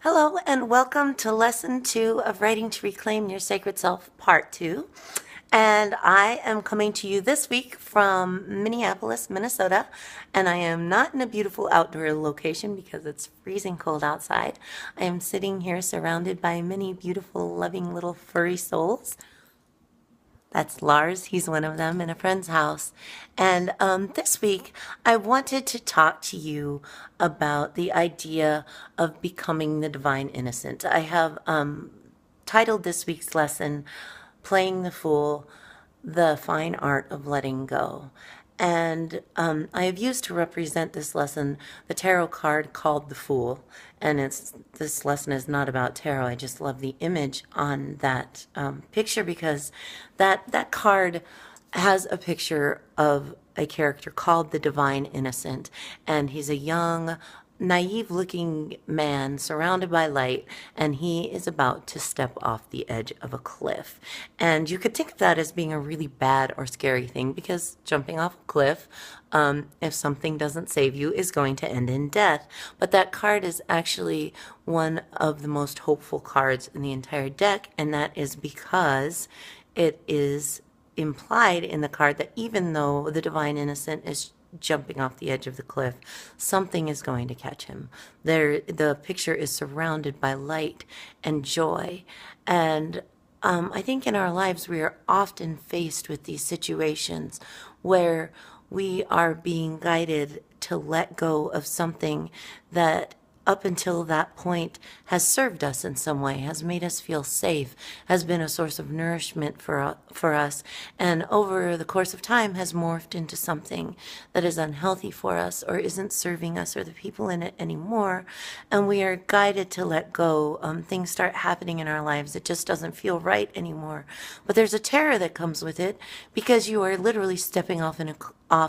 Hello, and welcome to Lesson 2 of Writing to Reclaim Your Sacred Self, Part 2. And I am coming to you this week from Minneapolis, Minnesota. And I am not in a beautiful outdoor location because it's freezing cold outside. I am sitting here surrounded by many beautiful, loving little furry souls. That's Lars. He's one of them in a friend's house. And this week, I wanted to talk to you about the idea of becoming the divine innocent. I have titled this week's lesson, Playing the Fool, the Fine Art of Letting Go. And I have used to represent this lesson the tarot card called the Fool. And this lesson is not about tarot. I just love the image on that picture because that card has a picture of a character called the Divine Innocent. And he's a young, naive looking man surrounded by light, and he is about to step off the edge of a cliff. And you could think of that as being a really bad or scary thing because jumping off a cliff, if something doesn't save you, is going to end in death. But that card is actually one of the most hopeful cards in the entire deck, and that is because it is implied in the card that even though the Divine Innocent is jumping off the edge of the cliff, something is going to catch him. The picture is surrounded by light and joy. And I think in our lives we are often faced with these situations where we are being guided to let go of something that up until that point has served us in some way, has made us feel safe, has been a source of nourishment for us, and over the course of time has morphed into something that is unhealthy for us or isn't serving us or the people in it anymore, and we are guided to let go. Things start happening in our lives. It just doesn't feel right anymore. But there's a terror that comes with it because you are literally stepping off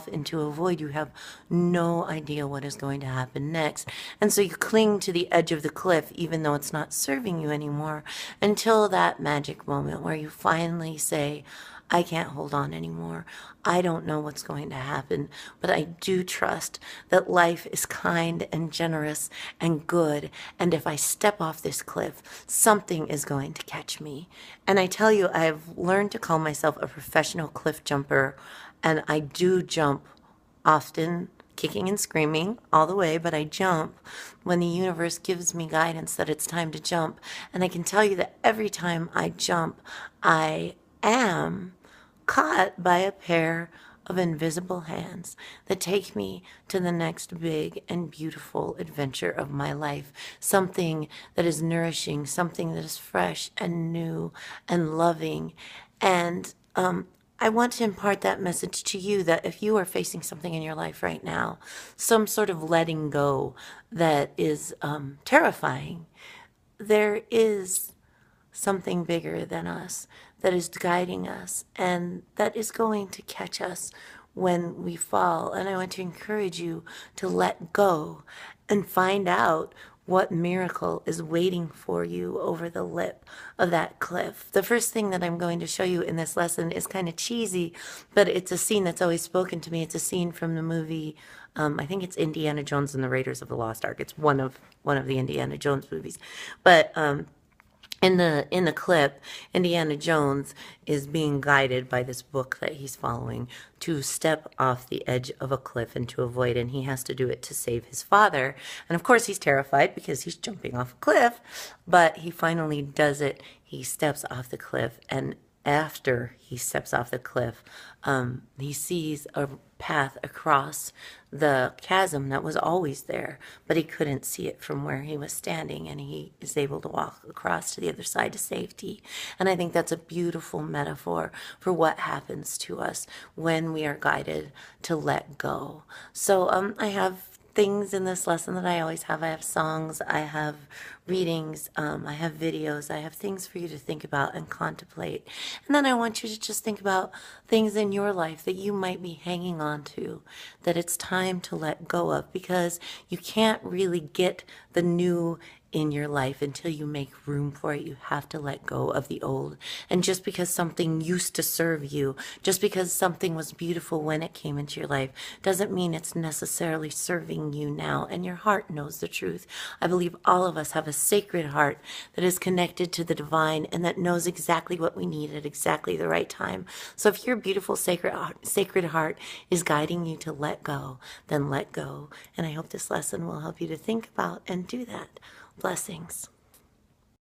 into a void. You have no idea what is going to happen next. And so you cling to the edge of the cliff, even though it's not serving you anymore, until that magic moment where you finally say, I can't hold on anymore. I don't know what's going to happen, but I do trust that life is kind and generous and good. And if I step off this cliff, something is going to catch me. And I tell you, I've learned to call myself a professional cliff jumper, and I do jump often, kicking and screaming all the way, but I jump when the universe gives me guidance that it's time to jump. And I can tell you that every time I jump, I am caught by a pair of invisible hands that take me to the next big and beautiful adventure of my life. Something that is nourishing, something that is fresh and new and loving. And I want to impart that message to you that if you are facing something in your life right now, some sort of letting go that is terrifying, there is something bigger than us that is guiding us and that is going to catch us when we fall. And I want to encourage you to let go and find out what miracle is waiting for you over the lip of that cliff. The first thing that I'm going to show you in this lesson is kind of cheesy, but it's a scene that's always spoken to me. It's a scene from the movie, I think it's Indiana Jones and the Raiders of the Lost Ark. It's one of the Indiana Jones movies. But in the clip, Indiana Jones is being guided by this book that he's following to step off the edge of a cliff and to avoid, and he has to do it to save his father. And of course, he's terrified because he's jumping off a cliff, but he finally does it. He steps off the cliff, and after he steps off the cliff, he sees a path across the chasm that was always there, but he couldn't see it from where he was standing, and he is able to walk across to the other side to safety. And I think that's a beautiful metaphor for what happens to us when we are guided to let go. So I have things in this lesson that I always have. I have songs, I have readings, I have videos, I have things for you to think about and contemplate. And then I want you to just think about things in your life that you might be hanging on to, that it's time to let go of, because you can't really get the new in your life. Until you make room for it, you have to let go of the old. And just because something used to serve you, just because something was beautiful when it came into your life, doesn't mean it's necessarily serving you now. And your heart knows the truth. I believe all of us have a sacred heart that is connected to the divine and that knows exactly what we need at exactly the right time. So if your beautiful sacred heart is guiding you to let go, then let go. And I hope this lesson will help you to think about and do that. Blessings.